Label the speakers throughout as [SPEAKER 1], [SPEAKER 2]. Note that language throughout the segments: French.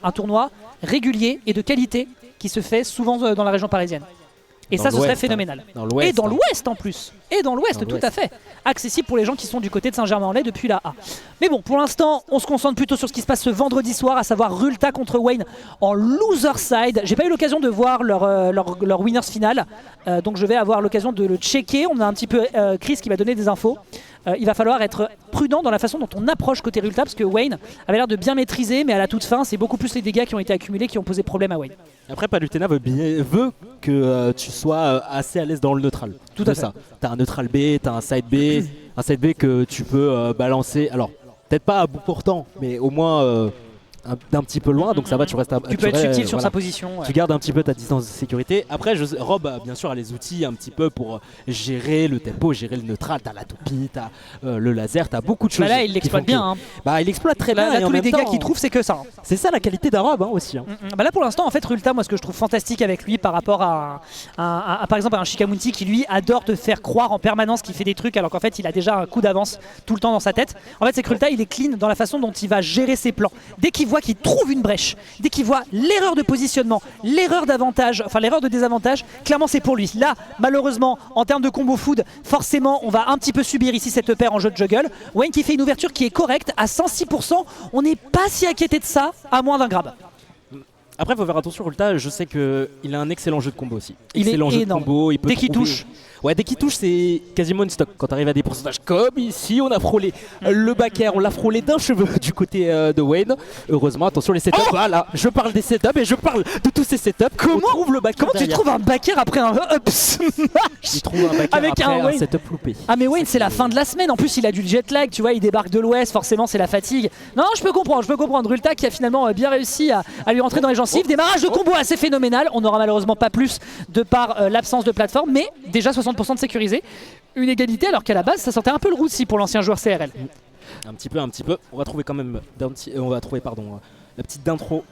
[SPEAKER 1] un tournoi régulier et de qualité qui se fait souvent dans la région parisienne. Et
[SPEAKER 2] Dans
[SPEAKER 1] ça, ce serait
[SPEAKER 2] l'Ouest,
[SPEAKER 1] phénoménal.
[SPEAKER 2] Dans l'Ouest.
[SPEAKER 1] Et dans l'Ouest en plus. Et dans l'Ouest, tout à fait. Accessible pour les gens qui sont du côté de Saint-Germain-en-Laye depuis la A. Mais bon, pour l'instant, on se concentre plutôt sur ce qui se passe ce vendredi soir, à savoir Rulta contre Wayne en loser side. J'ai pas eu l'occasion de voir leur winners final, donc je vais avoir l'occasion de le checker. On a un petit peu Chris qui va donner des infos. Il va falloir être prudent dans la façon dont on approche côté Rulta, parce que Wayne avait l'air de bien maîtriser, mais à la toute fin, c'est beaucoup plus les dégâts qui ont été accumulés qui ont posé problème à Wayne.
[SPEAKER 2] Après, Palutena veut que tu sois assez à l'aise dans le neutral.
[SPEAKER 1] Tout à fait.
[SPEAKER 2] Ça. T'as un neutral B, t'as un side B que tu peux balancer. Alors, peut-être pas à bout portant, mais au moins d'un petit peu loin, donc ça va, tu restes à
[SPEAKER 1] Tu peux être subtil sur sa position.
[SPEAKER 2] Tu gardes un petit peu ta distance de sécurité. Après, Rob, bien sûr, a les outils un petit peu pour gérer le tempo, gérer le neutral. T'as la toupie, t'as le laser, t'as beaucoup de choses.
[SPEAKER 1] Là, il l'exploite bien. Hein.
[SPEAKER 2] Bah, il exploite très bien.
[SPEAKER 1] Là, tous les dégâts qu'il trouve, c'est que ça. Hein.
[SPEAKER 2] C'est ça la qualité d'un Rob aussi. Hein.
[SPEAKER 1] Bah là, pour l'instant, en fait, Rulta, moi, ce que je trouve fantastique avec lui par rapport à par exemple, à un Shikamunti qui, lui, adore te faire croire en permanence qu'il fait des trucs alors qu'en fait, il a déjà un coup d'avance tout le temps dans sa tête. En fait, c'est que Rulta, il est clean dans la façon dont il va gérer ses plans. Dès qu'il voit qu'il trouve une brèche, dès qu'il voit l'erreur de positionnement, l'erreur d'avantage, enfin l'erreur de désavantage, clairement c'est pour lui. Là, malheureusement, en termes de combo food, forcément, on va un petit peu subir ici cette paire en jeu de juggle. Wayne qui fait une ouverture qui est correcte à 106%. On n'est pas si inquiété de ça, à moins d'un grab.
[SPEAKER 2] Après, il faut faire attention, Rulta, je sais qu'il a un excellent jeu de combo aussi.
[SPEAKER 1] Il est énorme.
[SPEAKER 2] Combo, il peut
[SPEAKER 1] dès qu'il touche.
[SPEAKER 2] Ouais, dès qu'il touche, c'est quasiment une stock. Quand tu arrives à des pourcentages comme ici, on a frôlé le back air, on l'a frôlé d'un cheveu du côté de Wayne. Heureusement, attention les setups. Voilà, je parle des setups et je parle de tous ces setups. Comment
[SPEAKER 1] tu trouves un back air après un up smash?
[SPEAKER 2] Il trouve un back air
[SPEAKER 1] avec
[SPEAKER 2] après
[SPEAKER 1] un
[SPEAKER 2] setup loupé.
[SPEAKER 1] Ah mais Wayne, c'est la fin de la semaine. En plus, il a du jet lag, tu vois, il débarque de l'Ouest, forcément, c'est la fatigue. Non, je peux comprendre. Rulta qui a finalement bien réussi à lui rentrer dans les gencives. Démarrage de combo assez phénoménal. On n'aura malheureusement pas plus de par l'absence de plateforme, mais déjà 60% de sécurisé. Une égalité alors qu'à la base ça sentait un peu le roussi pour l'ancien joueur CRL.
[SPEAKER 2] Un petit peu. On va trouver quand même la petite d'intro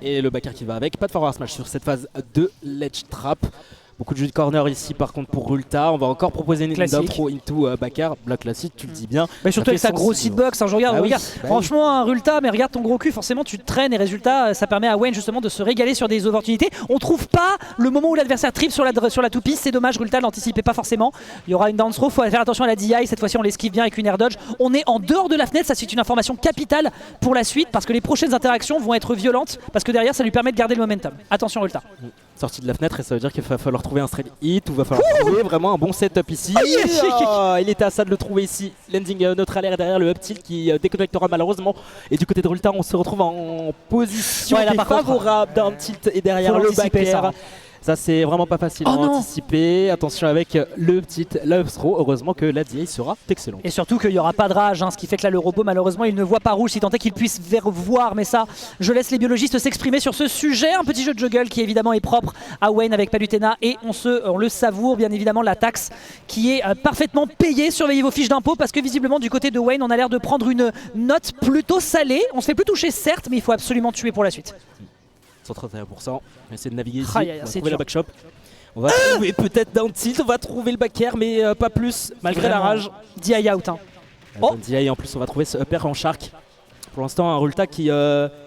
[SPEAKER 2] et le backer qui va avec. Pas de forward smash sur cette phase de ledge trap. Beaucoup de jeux de corner ici par contre pour Rulta. On va encore proposer une intro into backer. Black classique, tu le dis bien.
[SPEAKER 1] Mais surtout avec sa grosse hitbox, hein, je regarde. Franchement, un Rulta, mais regarde ton gros cul, forcément tu te traînes et résultat, ça permet à Wayne justement de se régaler sur des opportunités. On trouve pas le moment où l'adversaire tripe sur la toupie, c'est dommage, Rulta l'anticipait pas forcément. Il y aura une down throw, faut faire attention à la DI, cette fois-ci on l'esquive bien avec une air dodge. On est en dehors de la fenêtre, ça c'est une information capitale pour la suite parce que les prochaines interactions vont être violentes parce que derrière ça lui permet de garder le momentum. Attention Rulta.
[SPEAKER 2] Sortie de la fenêtre et ça veut dire qu'il va falloir trouver un straight hit ou va falloir trouver vraiment un bon setup ici. Il était à ça de le trouver ici. Landing neutral air derrière le up tilt qui déconnectera malheureusement. Et du côté de Rulta, on se retrouve en position favorable d'un tilt et derrière le back air. Ça c'est vraiment pas facile à anticiper. Attention avec le petit love throw. Heureusement que la DI sera excellente.
[SPEAKER 1] Et surtout qu'il n'y aura pas de rage, hein, ce qui fait que là le robot malheureusement il ne voit pas rouge si tant est qu'il puisse voir. Mais ça, je laisse les biologistes s'exprimer sur ce sujet. Un petit jeu de juggle qui évidemment est propre à Wayne avec Palutena. Et on le savoure bien évidemment, la taxe qui est parfaitement payée. Surveillez vos fiches d'impôt parce que visiblement du côté de Wayne on a l'air de prendre une note plutôt salée. On se fait plus toucher certes, mais il faut absolument tuer pour la suite.
[SPEAKER 2] 131%, on va essayer de naviguer ici,
[SPEAKER 1] on
[SPEAKER 2] va trouver la backshop. On va trouver peut-être down tilt, on va trouver le back air mais pas plus, malgré la rage.
[SPEAKER 1] DI out. Hein.
[SPEAKER 2] DI en plus, on va trouver ce upper en shark. Pour l'instant, un Rulta qui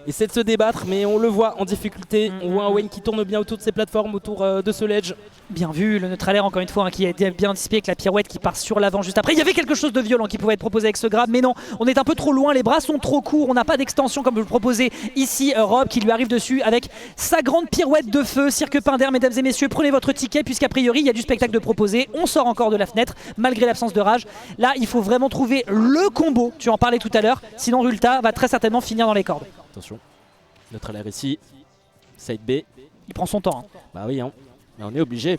[SPEAKER 2] essaie de se débattre, mais on le voit en difficulté. On voit un Wayne qui tourne bien autour de ses plateformes, autour de ce ledge.
[SPEAKER 1] Bien vu, le neutral air encore une fois, hein, qui est bien anticipé avec la pirouette qui part sur l'avant juste après. Il y avait quelque chose de violent qui pouvait être proposé avec ce grab, mais non, on est un peu trop loin, les bras sont trop courts, on n'a pas d'extension comme vous le proposez ici. Rob qui lui arrive dessus avec sa grande pirouette de feu. Cirque Pinder, mesdames et messieurs, prenez votre ticket puisqu'a priori il y a du spectacle de proposer. On sort encore de la fenêtre malgré l'absence de rage. Là, il faut vraiment trouver le combo, tu en parlais tout à l'heure, sinon Rulta va très certainement finir dans les cordes.
[SPEAKER 2] Attention, neutral air ici, side B.
[SPEAKER 1] Il prend son temps. Hein.
[SPEAKER 2] Bah oui, hein. Mais on est obligé.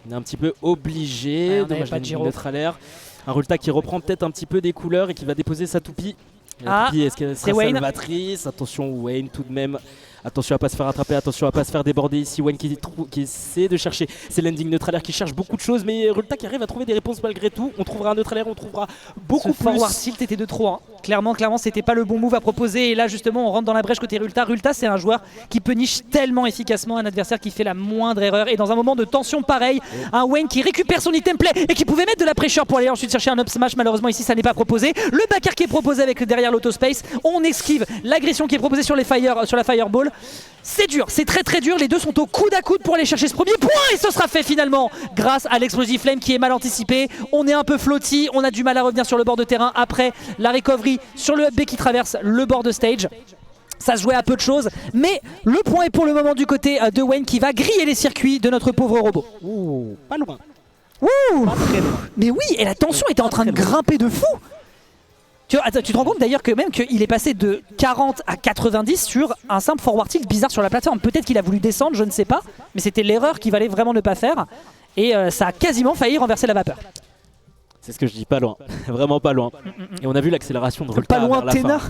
[SPEAKER 2] On est un petit peu obligé.
[SPEAKER 1] Dommage, pas de gyro.
[SPEAKER 2] Neutral air. Un Rulta qui reprend peut-être un petit peu des couleurs et qui va déposer sa toupie. La toupie, est-ce qu'elle sera salvatrice? Attention Wayne tout de même. Attention à pas se faire attraper, attention à pas se faire déborder ici. Wayne qui essaie de chercher ses landing neutral air, qui cherche beaucoup de choses, mais Rulta qui arrive à trouver des réponses malgré tout. On trouvera un neutral air, on trouvera beaucoup plus.
[SPEAKER 1] Forward tilt était de trop. Hein. Clairement, c'était pas le bon move à proposer. Et là, justement, on rentre dans la brèche côté Rulta. Rulta, c'est un joueur qui peut niche tellement efficacement un adversaire qui fait la moindre erreur. Et dans un moment de tension pareil, un Wayne qui récupère son item play et qui pouvait mettre de la pressure pour aller ensuite chercher un up smash. Malheureusement, ici, ça n'est pas proposé. Le backer qui est proposé avec derrière l'autospace. On esquive l'agression qui est proposée sur la fireball. fireball. C'est dur, c'est très dur, les deux sont au coude à coude pour aller chercher ce premier point et ce sera fait finalement grâce à l'explosive flame qui est mal anticipé. On est un peu flotti, on a du mal à revenir sur le bord de terrain après la recovery sur le up B qui traverse le bord de stage. Ça se jouait à peu de choses, mais le point est pour le moment du côté de Wayne qui va griller les circuits de notre pauvre robot.
[SPEAKER 2] Ouh, pas loin.
[SPEAKER 1] Ouh, mais oui, et la tension était en train de grimper de fou. Tu te rends compte d'ailleurs que même qu'il est passé de 40 à 90 sur un simple forward tilt bizarre sur la plateforme. Peut-être qu'il a voulu descendre, je ne sais pas, mais c'était l'erreur qu'il valait vraiment ne pas faire. Et ça a quasiment failli renverser la vapeur.
[SPEAKER 2] C'est ce que je dis, pas loin, vraiment pas loin. Et on a vu l'accélération de Rulta
[SPEAKER 1] pas loin,
[SPEAKER 2] vers la
[SPEAKER 1] Téna.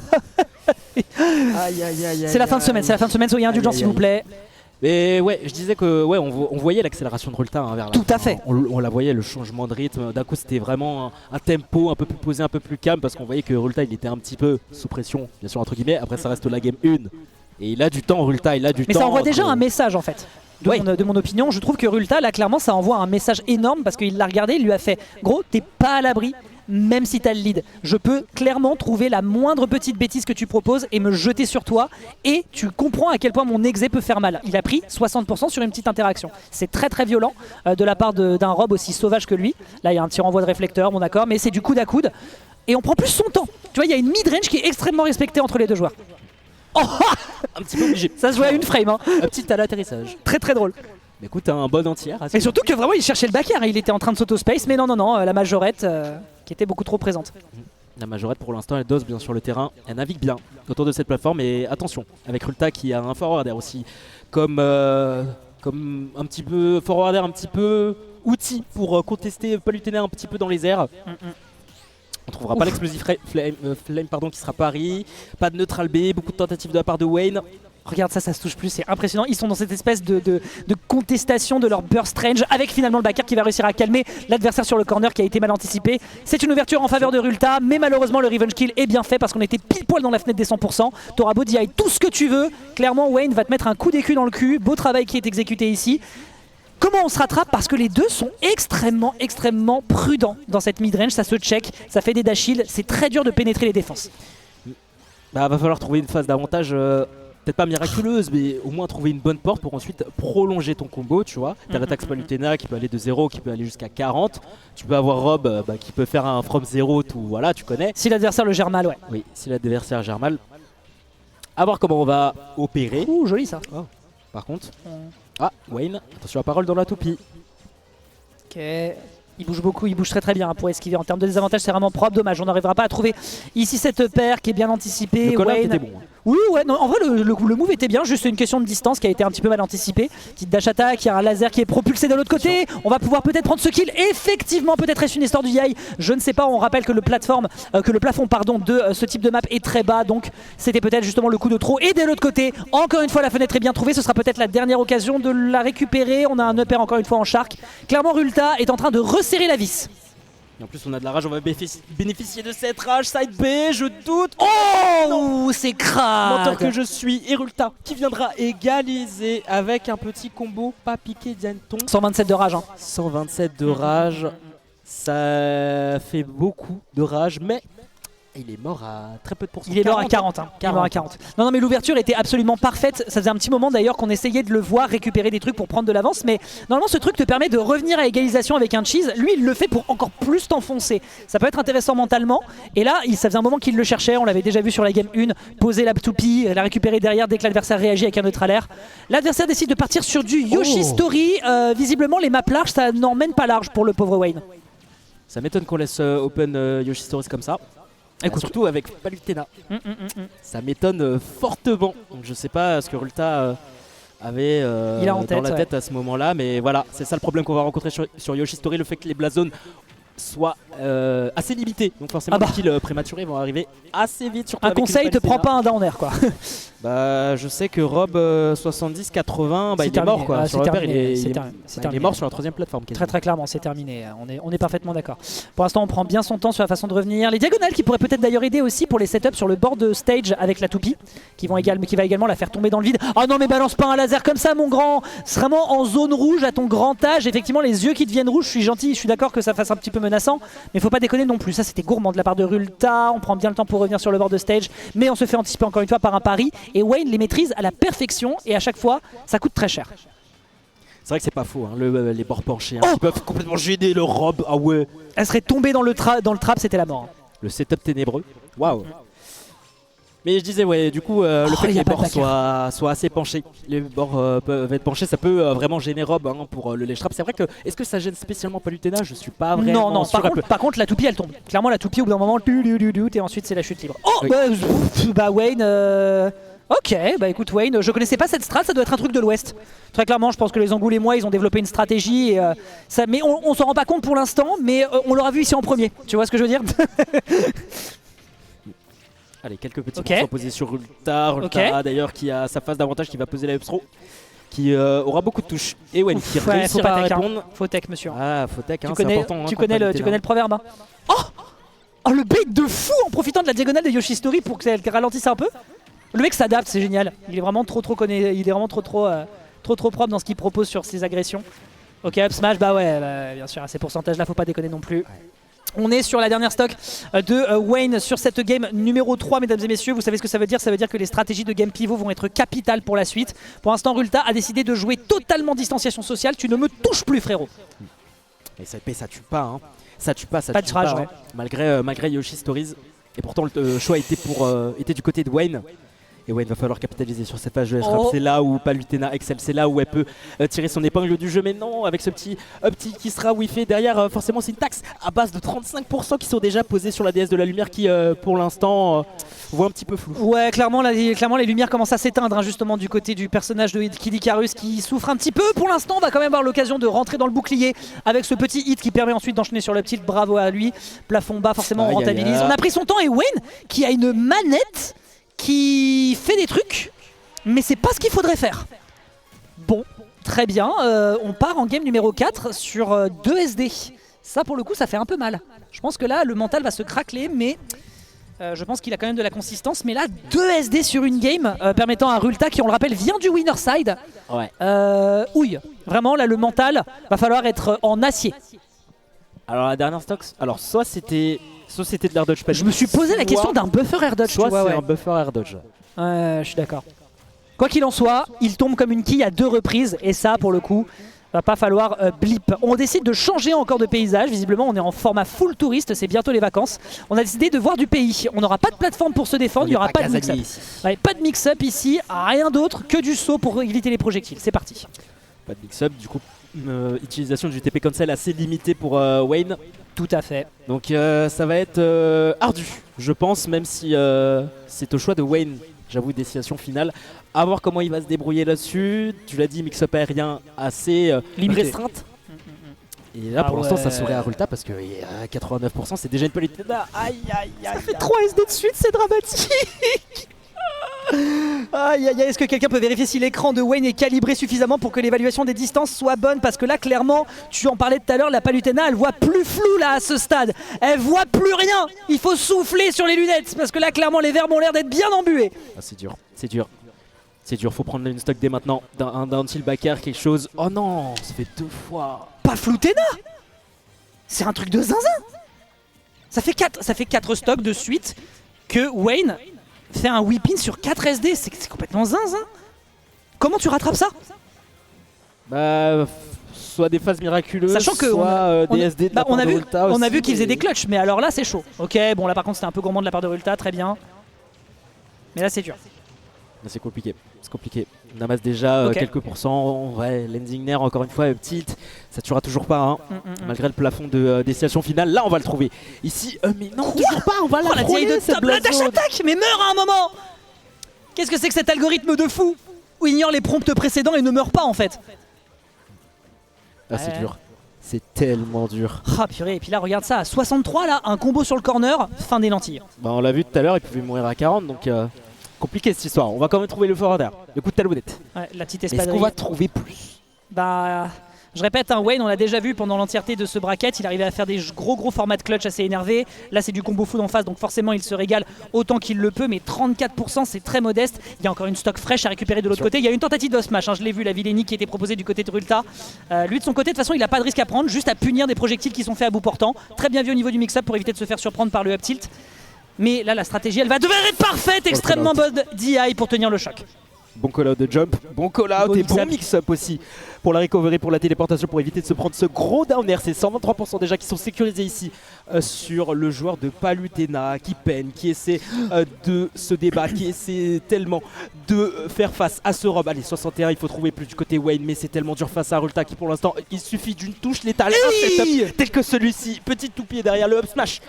[SPEAKER 1] C'est la fin de semaine, soyez indulgents s'il vous plaît.
[SPEAKER 2] Mais ouais, je disais que ouais, on voyait l'accélération de Rulta vers la fin.
[SPEAKER 1] Tout à fait.
[SPEAKER 2] On la voyait, le changement de rythme. D'un coup, c'était vraiment un tempo un peu plus posé, un peu plus calme, parce qu'on voyait que Rulta, il était un petit peu sous pression, bien sûr entre guillemets. Après, ça reste la game 1. Et il a du temps, Rulta, il a du temps.
[SPEAKER 1] Mais ça envoie déjà un message en fait. De mon opinion, je trouve que Rulta, là clairement, ça envoie un message énorme parce qu'il l'a regardé, il lui a fait gros, t'es pas à l'abri. Même si t'as le lead, je peux clairement trouver la moindre petite bêtise que tu proposes et me jeter sur toi. Et tu comprends à quel point mon exé peut faire mal. Il a pris 60% sur une petite interaction. C'est très violent de la part d'un Rob aussi sauvage que lui. Là, il y a un petit renvoi de réflecteur, bon d'accord, mais c'est du coude à coude. Et on prend plus son temps. Tu vois, il y a une mid-range qui est extrêmement respectée entre les deux joueurs. Oh,
[SPEAKER 2] un petit peu obligé.
[SPEAKER 1] Ça se jouait à une frame. Hein.
[SPEAKER 2] Un petit à l'atterrissage.
[SPEAKER 1] Très drôle.
[SPEAKER 2] Mais écoute, un bon entier.
[SPEAKER 1] Et surtout que vraiment, il cherchait le backer. Il était en train de s'auto-space, mais non, la majorette qui était beaucoup trop présente.
[SPEAKER 2] La majorette pour l'instant elle dose bien sur le terrain, elle navigue bien autour de cette plateforme et attention avec Rulta qui a un forwarder aussi comme un petit peu forwarder, un petit peu outil pour contester Palutena un petit peu dans les airs. On trouvera pas l'explosive flame pardon, qui sera pari, pas de neutral B, beaucoup de tentatives de la part de Wayne.
[SPEAKER 1] Regarde ça, ça se touche plus, c'est impressionnant. Ils sont dans cette espèce de contestation de leur burst range avec finalement le backer qui va réussir à calmer l'adversaire sur le corner qui a été mal anticipé. C'est une ouverture en faveur de Rulta, mais malheureusement le revenge kill est bien fait parce qu'on était pile poil dans la fenêtre des 100%. T'auras beau DI tout ce que tu veux, clairement Wayne va te mettre un coup d'écu dans le cul. Beau travail qui est exécuté ici. Comment on se rattrape? Parce que les deux sont extrêmement prudents dans cette mid-range, ça se check, ça fait des dash shields, c'est très dur de pénétrer les défenses.
[SPEAKER 2] Bah va falloir trouver une phase d'avantage. Peut-être pas miraculeuse, mais au moins trouver une bonne porte pour ensuite prolonger ton combo, tu vois. T'as l'attaque Palutena qui peut aller de 0, qui peut aller jusqu'à 40. Tu peux avoir Rob qui peut faire un from 0, tout, voilà, tu connais.
[SPEAKER 1] Si l'adversaire le gère mal, ouais.
[SPEAKER 2] Oui, si l'adversaire gère mal. A voir comment on va opérer.
[SPEAKER 1] Ouh, joli ça.
[SPEAKER 2] Oh. Par contre. Ah, Wayne, attention à parole dans la toupie.
[SPEAKER 1] Ok. Il bouge beaucoup, il bouge très bien pour esquiver. En termes de désavantage, c'est vraiment propre. Dommage, on n'arrivera pas à trouver ici cette paire qui est bien anticipée.
[SPEAKER 2] Le call-out était bon.
[SPEAKER 1] Oui, ouais, non, en vrai, le move était bien. Juste une question de distance qui a été un petit peu mal anticipée. Petite dash attack, il y a un laser qui est propulsé de l'autre côté. On va pouvoir peut-être prendre ce kill. Effectivement, peut-être est-ce une histoire du Yai. Je ne sais pas. On rappelle que le plafond de ce type de map est très bas. Donc, c'était peut-être justement le coup de trop. Et de l'autre côté, encore une fois, la fenêtre est bien trouvée. Ce sera peut-être la dernière occasion de la récupérer. On a un upper encore une fois en shark. Clairement, Rulta est en train de resserrer la vis.
[SPEAKER 2] Et en plus on a de la rage, on va bénéficier de cette rage. Side B, je doute.
[SPEAKER 1] Oh, c'est crade.
[SPEAKER 2] Menteur que je suis, et Rulta qui viendra égaliser avec un petit combo pas piqué d'Yanton.
[SPEAKER 1] 127 de rage.
[SPEAKER 2] 127 de rage, ça fait beaucoup de rage, mais il est mort à très peu de pourcents.
[SPEAKER 1] Il est mort à 40. Il est mort à 40. Non, mais l'ouverture était absolument parfaite. Ça faisait un petit moment d'ailleurs qu'on essayait de le voir récupérer des trucs pour prendre de l'avance. Mais normalement, ce truc te permet de revenir à égalisation avec un cheese. Lui, il le fait pour encore plus t'enfoncer. Ça peut être intéressant mentalement. Et là, ça faisait un moment qu'il le cherchait. On l'avait déjà vu sur la game 1. Poser la toupie, la récupérer derrière dès que l'adversaire réagit avec un neutral air. L'adversaire décide de partir sur du Yoshi Story. Visiblement, les maps larges, ça n'emmène pas large pour le pauvre Wayne.
[SPEAKER 2] Ça m'étonne qu'on laisse open Yoshi Stories comme ça. Écoute, surtout avec Palutena. Ça m'étonne fortement. Donc je sais pas ce que Rulta avait dans la tête à ce moment-là. Mais voilà, c'est ça le problème qu'on va rencontrer sur Yoshi Story. Le fait que les blast zones soient assez limités. Donc forcément les kills prématurés vont arriver assez vite.
[SPEAKER 1] Un conseil, te prends pas un downer quoi.
[SPEAKER 2] Bah je sais que Rob 70-80, bah, il est mort quoi. Sur le père, il est mort sur la troisième plateforme.
[SPEAKER 1] Très clairement, c'est terminé. On est parfaitement d'accord. Pour l'instant, on prend bien son temps sur la façon de revenir. Les diagonales qui pourraient peut-être d'ailleurs aider aussi pour les setups sur le bord de stage avec la toupie, qui va également la faire tomber dans le vide. Oh non mais balance pas un laser comme ça mon grand. C'est vraiment en zone rouge à ton grand âge. Effectivement les yeux qui deviennent rouges, je suis gentil, je suis d'accord que ça fasse un petit peu menaçant, mais faut pas déconner non plus. Ça c'était gourmand de la part de Rulta. On prend bien le temps pour revenir sur le bord de stage, mais on se fait anticiper encore une fois par un pari. et Wayne les maîtrise à la perfection et à chaque fois ça coûte très cher.
[SPEAKER 2] C'est vrai que c'est pas faux, hein, les bords penchés qui peuvent complètement gêner leur robe. Ah ouais.
[SPEAKER 1] Elle serait tombée dans le trap, c'était la mort.
[SPEAKER 2] Le setup ténébreux. Waouh. Mais je disais, ouais, du coup, le fait que les bords soient assez penchés, les bords peuvent être penchés, ça peut vraiment gêner Rob pour le ledge trap. C'est vrai que, est-ce que ça gêne spécialement Palutena? Je suis pas vraiment
[SPEAKER 1] non,
[SPEAKER 2] sûr.
[SPEAKER 1] par contre, la toupie elle tombe. Clairement, la toupie au bout d'un moment, et ensuite c'est la chute libre. Oh,
[SPEAKER 2] oui.
[SPEAKER 1] bah Wayne. Ok, bah écoute Wayne, je connaissais pas cette strat, ça doit être un truc de l'Ouest. Très clairement, je pense que les Angoulémois ils ont développé une stratégie, et, mais on s'en rend pas compte pour l'instant, mais on l'aura vu ici en premier. Tu vois ce que je veux dire?
[SPEAKER 2] Allez, quelques petits points posés sur Rulta. Rulta d'ailleurs qui a sa phase d'avantage, qui va poser la upstro, qui aura beaucoup de touches. Et Wayne qui réussira à répondre.
[SPEAKER 1] Faut tech, monsieur.
[SPEAKER 2] Ah, faut tech,
[SPEAKER 1] c'est important. Tu connais le proverbe. Oh, le bait de fou en profitant de la diagonale de Yoshistori pour qu'elle ralentisse un peu. Le mec s'adapte, c'est génial. Il est vraiment trop propre dans ce qu'il propose sur ses agressions. Ok, up smash, bah ouais, bien sûr, à ces pourcentages là, faut pas déconner non plus. On est sur la dernière stock de Wayne sur cette game numéro 3, mesdames et messieurs. Vous savez ce que ça veut dire? Ça veut dire que les stratégies de game pivot vont être capitales pour la suite. Pour l'instant, Rulta a décidé de jouer totalement distanciation sociale. Tu ne me touches plus, frérot.
[SPEAKER 2] Et ça tue pas, hein. Ça tue pas,
[SPEAKER 1] pas de rage, ouais.
[SPEAKER 2] Malgré Yoshi Stories. Et pourtant, le choix était du côté de Wayne. Et ouais, il va falloir capitaliser sur cette phase de S-Rap. C'est là où Palutena excelle, c'est là où elle peut tirer son épingle du jeu. Mais non, avec ce petit qui sera whiffé derrière, forcément c'est une taxe à base de 35% qui sont déjà posés sur la déesse de la lumière qui pour l'instant voit un petit peu flou. Ouais,
[SPEAKER 1] clairement les lumières commencent à s'éteindre hein, justement du côté du personnage de Kid Icarus qui souffre un petit peu. Pour l'instant, on va quand même avoir l'occasion de rentrer dans le bouclier avec ce petit hit qui permet ensuite d'enchaîner sur le petit. Bravo à lui. Plafond bas, forcément on rentabilise. On a pris son temps et Wayne qui a une manette qui fait des trucs, mais c'est pas ce qu'il faudrait faire. Bon, très bien, on part en game numéro 4 sur 2 SD. Ça pour le coup ça fait un peu mal. Je pense que là le mental va se craqueler, mais je pense qu'il a quand même de la consistance. Mais là 2 SD sur une game permettant à Rulta, qui on le rappelle vient du winner side, ouille. Vraiment là le mental va falloir être en acier.
[SPEAKER 2] Alors la dernière stock, soit c'était de l'air dodge.
[SPEAKER 1] Je me suis posé la question d'un buffer air dodge.
[SPEAKER 2] Soit c'est un buffer air dodge.
[SPEAKER 1] Je suis d'accord. Quoi qu'il en soit, il tombe comme une quille à 2 reprises. Et ça, pour le coup, va pas falloir blip. On décide de changer encore de paysage. Visiblement, on est en format full touriste. C'est bientôt les vacances. On a décidé de voir du pays. On n'aura pas de plateforme pour se défendre. Il n'y aura pas de mix-up. Pas de mix-up ici. Rien d'autre que du saut pour éviter les projectiles. C'est parti.
[SPEAKER 2] Pas de mix-up. Du coup, utilisation du TP cancel assez limitée pour Wayne.
[SPEAKER 1] Tout à fait.
[SPEAKER 2] Donc ça va être ardu, je pense, même si c'est au choix de Wayne, j'avoue, destination finale. À voir comment il va se débrouiller là-dessus. Tu l'as dit, mix-up aérien assez restreinte. Et là, pour l'instant, ça sourit à Rulta parce que 89%, c'est déjà une Palutena. Aïe, aïe, aïe.
[SPEAKER 1] Ça fait 3 SD de suite, c'est dramatique. Aïe aïe aïe, est-ce que quelqu'un peut vérifier si l'écran de Wayne est calibré suffisamment pour que l'évaluation des distances soit bonne? Parce que là clairement, tu en parlais tout à l'heure, la Palutena elle voit plus flou là à ce stade. Elle voit plus rien. Il faut souffler sur les lunettes parce que là clairement les verbes ont l'air d'être bien embués.
[SPEAKER 2] Ah, c'est dur, c'est dur. C'est dur, faut prendre une stock dès maintenant. Un down tilt back air, quelque chose. Oh non, ça fait 2 fois.
[SPEAKER 1] Pas Floutena. C'est un truc de zinzin. Ça fait 4 stocks de suite que Wayne fait un whip-in sur 4 SD, c'est complètement zinzin. Comment tu rattrapes ça?
[SPEAKER 2] Bah, soit des phases miraculeuses,
[SPEAKER 1] sachant que
[SPEAKER 2] soit des SD de la part de Rulta aussi.
[SPEAKER 1] On a vu qu'il faisait des clutches, mais alors là c'est chaud. Ok, bon là par contre c'était un peu gourmand de la part de Rulta, très bien. Mais là c'est dur.
[SPEAKER 2] C'est compliqué, c'est compliqué. On amasse déjà quelques pourcents. Ouais, Lenzingner encore une fois petite, ça tuera toujours pas hein. Malgré le plafond de destination finale. Là on va le trouver. Ici, mais non, toujours pas, on va la trouver cette
[SPEAKER 1] la dash attack, mais meurt à un moment. Qu'est-ce que c'est que cet algorithme de fou où il ignore les prompts précédents et ne meurt pas en fait?
[SPEAKER 2] Ah c'est dur, c'est tellement dur.
[SPEAKER 1] Ah purée, et puis là regarde ça, à 63 là, un combo sur le corner, fin des lentilles.
[SPEAKER 2] Bah on l'a vu tout à l'heure, il pouvait mourir à 40 donc compliqué cette histoire. On va quand même trouver le forwarder, le coup de talonnette.
[SPEAKER 1] Ouais, la petite espadrille.
[SPEAKER 2] Est-ce qu'on va trouver plus?
[SPEAKER 1] Bah, je répète, Wayne, on l'a déjà vu pendant l'entièreté de ce bracket, il arrivait à faire des gros formats de clutch assez énervés. Là, c'est du combo food en face, donc forcément, il se régale autant qu'il le peut, mais 34%, c'est très modeste. Il y a encore une stock fraîche à récupérer de l'autre côté. Il y a une tentative de smash, hein, je l'ai vu, la Vilénie qui était proposée du côté de Rulta. Lui, de son côté, de toute façon, il n'a pas de risque à prendre, juste à punir des projectiles qui sont faits à bout portant. Très bien vu au niveau du mix-up pour éviter de se faire surprendre par le up tilt. Mais là, la stratégie, elle va devenir être parfaite, extrêmement bonne DI pour tenir le choc.
[SPEAKER 2] Bon call-out de jump, bon call-out et bon
[SPEAKER 1] mix-up.
[SPEAKER 2] mix-up aussi pour la recovery, pour la téléportation, pour éviter de se prendre ce gros down air. C'est 123% déjà qui sont sécurisés ici sur le joueur de Palutena qui peine, qui essaie de se débattre, qui essaie tellement de faire face à ce rob. Allez, 61, il faut trouver plus du côté Wayne, mais c'est tellement dur face à Rulta qui pour l'instant, il suffit d'une touche létale, un setup tel que celui-ci. Petit tout-pied derrière le up smash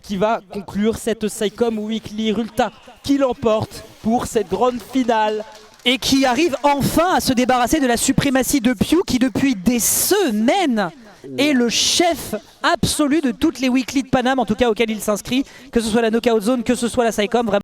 [SPEAKER 2] qui va conclure cette Psycom Weekly. Rulta qui l'emporte pour cette grande finale.
[SPEAKER 1] Et qui arrive enfin à se débarrasser de la suprématie de Pew qui depuis des semaines est le chef absolu de toutes les weekly de Paname, en tout cas auxquelles il s'inscrit, que ce soit la Knockout Zone, que ce soit la Psycom. Vraiment